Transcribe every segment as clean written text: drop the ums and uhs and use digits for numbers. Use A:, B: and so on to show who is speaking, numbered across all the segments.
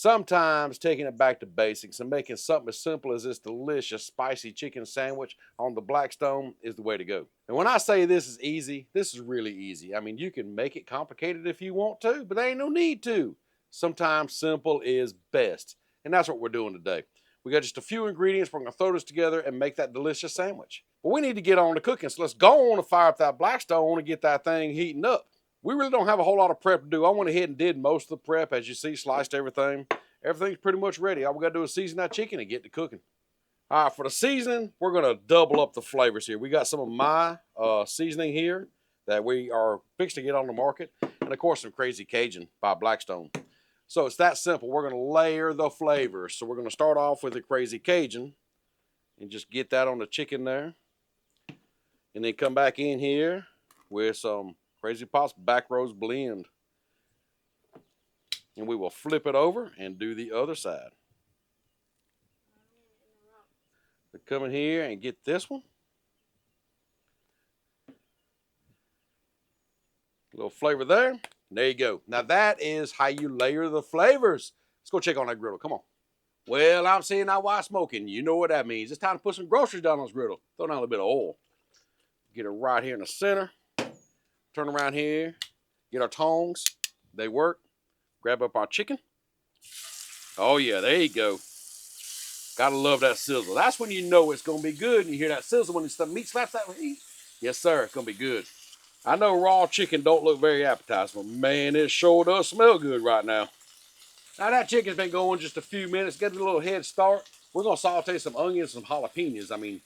A: Sometimes taking it back to basics and making something as simple as this delicious spicy chicken sandwich on the Blackstone is the way to go. And when I say this is easy, this is really easy. I mean, you can make it complicated if you want to, but there ain't no need to. Sometimes simple is best. And that's what we're doing today. We got just a few ingredients. We're going to throw this together and make that delicious sandwich. But we need to get on to cooking, so let's go on and fire up that Blackstone and get that thing heating up. We really don't have a whole lot of prep to do. I went ahead and did most of the prep. As you see, sliced everything. Everything's pretty much ready. All we got to do is season that chicken and get to cooking. All right, for the seasoning, we're going to double up the flavors here. We got some of my seasoning here that we are fixing to get on the market. And, of course, some Crazy Cajun by Blackstone. So it's that simple. We're going to layer the flavors. So we're going to start off with the Crazy Cajun and just get that on the chicken there. And then come back in here with some Crazy Pop's Backroads blend. And we will flip it over and do the other side. So come in here and get this one. A little flavor there. And there you go. Now that is how you layer the flavors. Let's go check on that griddle. Come on. Well, I'm seeing that white smoking. You know what that means. It's time to put some groceries down on this griddle. Throw down a little bit of oil. Get it right here in the center. Turn around here, get our tongs. They work. Grab up our chicken. Oh yeah, there you go. Gotta love that sizzle. That's when you know it's gonna be good. And you hear that sizzle when the meat slaps that heat. Yes, sir, it's gonna be good. I know raw chicken don't look very appetizing, but man, it sure does smell good right now. Now that chicken's been going just a few minutes. Get a little head start. We're gonna saute some onions and some jalapeños. I mean,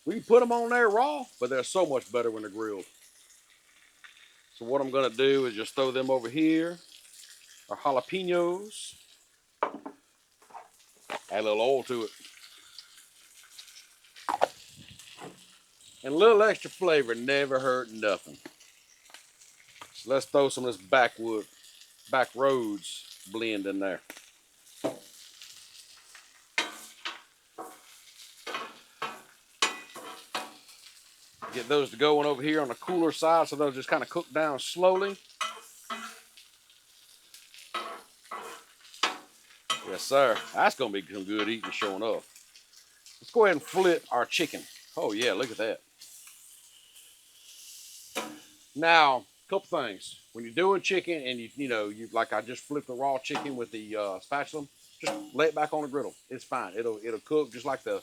A: we can put them on there raw, but they're so much better when they're grilled. So what I'm going to do is just throw them over here. Our jalapenos. Add a little oil to it. And a little extra flavor never hurt nothing. So let's throw some of this Backroads blend in there. Get those to going over here on the cooler side so they'll just kind of cook down slowly. Yes, sir. That's going to be some good eating showing up. Let's go ahead and flip our chicken. Oh, yeah, look at that. Now, a couple things. When you're doing chicken and you like I just flipped the raw chicken with the spatula, just lay it back on the griddle. It's fine. It'll cook just like the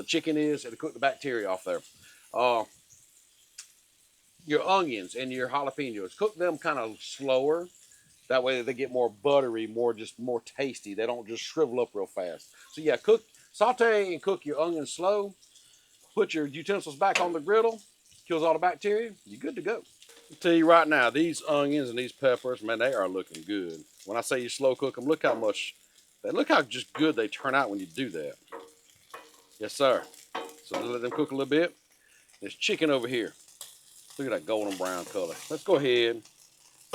A: chicken is. It'll cook the bacteria off there. Your onions and your jalapenos, cook them kind of slower. That way they get more buttery, more tasty. They don't just shrivel up real fast. So yeah, saute and cook your onions slow. Put your utensils back on the griddle. Kills all the bacteria. You're good to go. I'll tell you right now, these onions and these peppers, man, they are looking good. When I say you slow cook them, look how just good they turn out when you do that. Yes, sir. So let them cook a little bit. There's chicken over here. Look at that golden brown color. Let's go ahead and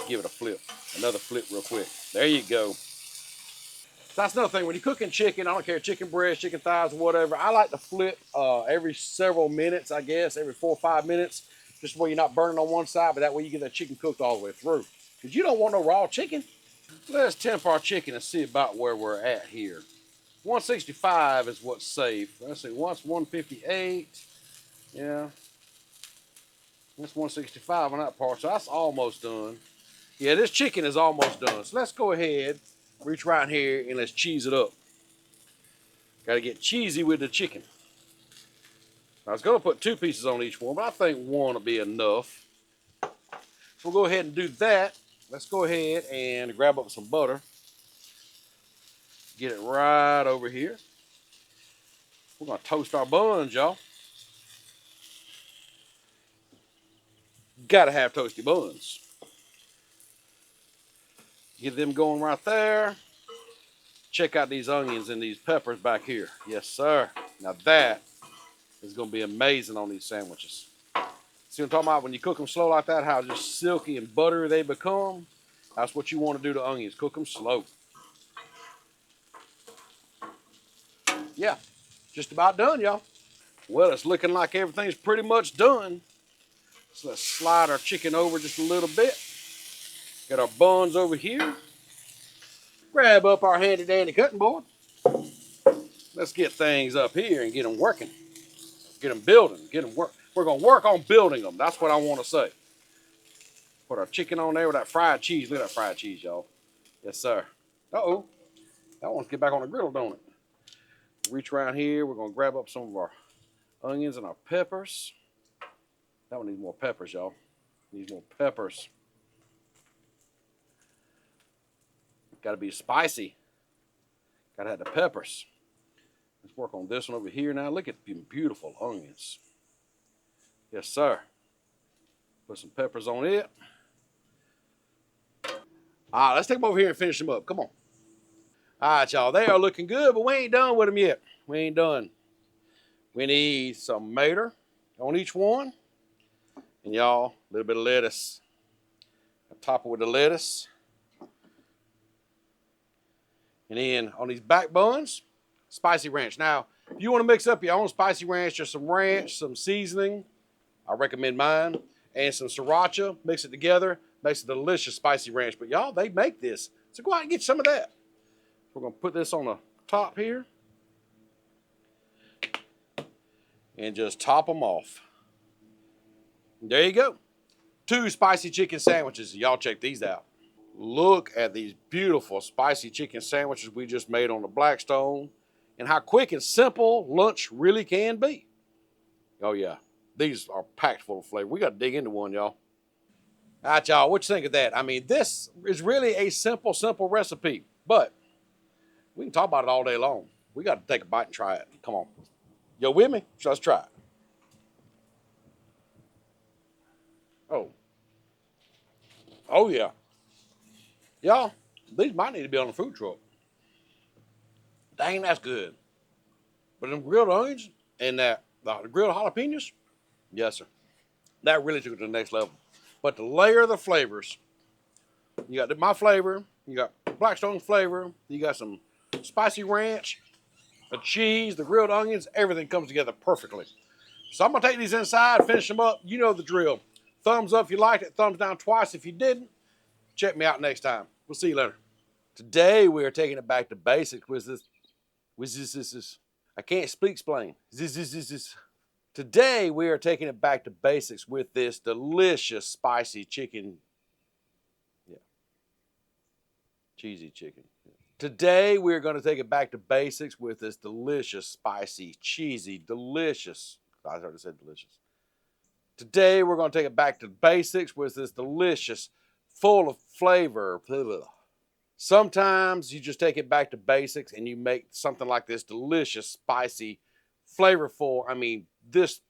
A: give it a flip. Another flip real quick. There you go. So that's another thing. When you're cooking chicken, I don't care, chicken breast, chicken thighs, whatever, I like to flip every several minutes, I guess, every 4 or 5 minutes, just where you're not burning on one side, but that way you get that chicken cooked all the way through. Because you don't want no raw chicken. Let's temper our chicken and see about where we're at here. 165 is what's safe. Let's see, once 158. Yeah. That's 165 on that part, so that's almost done. Yeah, this chicken is almost done. So let's go ahead, reach right here, and let's cheese it up. Got to get cheesy with the chicken. I was going to put 2 pieces on each one, but I think 1 will be enough. So we'll go ahead and do that. Let's go ahead and grab up some butter. Get it right over here. We're going to toast our buns, y'all. Gotta have toasty buns. Get them going right there. Check out these onions and these peppers back here. Yes, sir. Now that is going to be amazing on these sandwiches. See what I'm talking about? When you cook them slow like that, how just silky and buttery they become. That's what you want to do to onions. Cook them slow. Yeah, just about done, y'all. Well, it's looking like everything's pretty much done. So let's slide our chicken over just a little bit. Get our buns over here. grab up our handy dandy cutting board. Let's get things up here and get them working. Get them building, get them work. We're gonna work on building them. That's what I want to say. Put our chicken on there with that fried cheese. Look at that fried cheese, y'all. Yes, sir. Uh-oh. That wants to get back on the griddle, don't it? Reach around here. We're gonna grab up some of our onions and our peppers. That one needs more peppers, y'all. Needs more peppers. Gotta be spicy. Gotta have the peppers. Let's work on this one over here now. Look at the beautiful onions. Yes, sir. Put some peppers on it. All right, let's take them over here and finish them up. Come on. All right, y'all. They are looking good, but we ain't done with them yet. We ain't done. We need some mater on each one. And y'all, a little bit of lettuce. I'll top it with the lettuce. And then on these back buns, spicy ranch. Now, if you want to mix up your own spicy ranch, just some ranch, some seasoning, I recommend mine, and some sriracha, mix it together, makes a delicious spicy ranch. But y'all, they make this. So go out and get some of that. We're gonna put this on the top here. And just top them off. There you go. 2 spicy chicken sandwiches. Y'all check these out. Look at these beautiful spicy chicken sandwiches we just made on the Blackstone and how quick and simple lunch really can be. Oh yeah, these are packed full of flavor. We got to dig into one, y'all. All right, y'all, what you think of that? I mean, this is really a simple recipe, but we can talk about it all day long. We got to take a bite and try it. Come on. You with me? So let's try it. Oh. Oh yeah. Y'all, these might need to be on the food truck. Dang, that's good. But them grilled onions and the grilled jalapeños, yes, sir. That really took it to the next level. But the layer of the flavors, you got my flavor, you got Blackstone flavor, you got some spicy ranch, the cheese, the grilled onions, everything comes together perfectly. So I'm gonna take these inside, finish them up. You know the drill. Thumbs up if you liked it, thumbs down twice if you didn't. Check me out next time. We'll see you later. Today we are taking it back to basics with this. I can't speak explain. This. Today we are taking it back to basics with this delicious spicy chicken. Yeah. Cheesy chicken. Today we're going to take it back to basics with this delicious, spicy, cheesy, delicious. I already said delicious. Today we're going to take it back to basics with this delicious, full of flavor. Sometimes you just take it back to basics and you make something like this delicious, spicy, flavorful. I mean, this